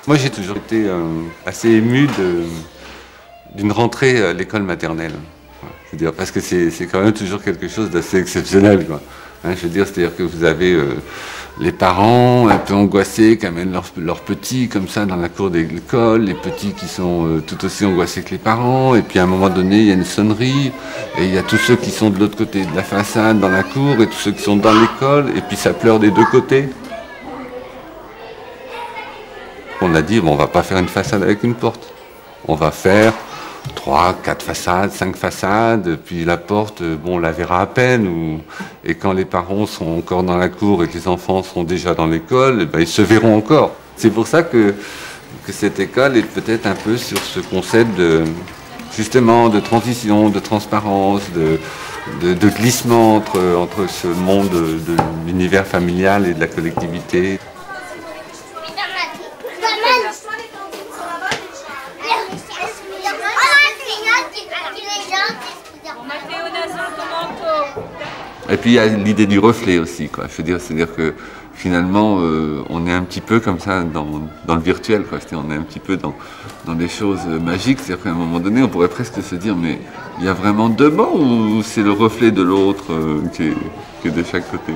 Moi, j'ai toujours été assez ému d'une rentrée à l'école maternelle. Je veux dire, parce que c'est quand même toujours quelque chose d'assez exceptionnel, quoi. Hein, je veux dire, c'est-à-dire que vous avez les parents un peu angoissés qui amènent leurs petits comme ça dans la cour de l'école, les petits qui sont tout aussi angoissés que les parents, et puis à un moment donné, il y a une sonnerie, et il y a tous ceux qui sont de l'autre côté de la façade dans la cour, et tous ceux qui sont dans l'école, et puis ça pleure des deux côtés. On a dit, bon, on va pas faire une façade avec une porte. On va faire 3, 4 façades, 5 façades, puis la porte, bon, on la verra à peine. Et quand les parents seront encore dans la cour et que les enfants seront déjà dans l'école, eh ben, ils se verront encore. C'est pour ça que cette école est peut-être un peu sur ce concept de, justement, de transition, de transparence, de glissement entre ce monde de l'univers familial et de la collectivité. Et puis il y a l'idée du reflet aussi, quoi. Je veux dire, c'est-à-dire que finalement, on est un petit peu comme ça dans le virtuel, quoi. On est un petit peu dans des choses magiques. C'est-à-dire qu'à un moment donné, on pourrait presque se dire, mais il y a vraiment deux bancs ou c'est le reflet de l'autre qui est de chaque côté?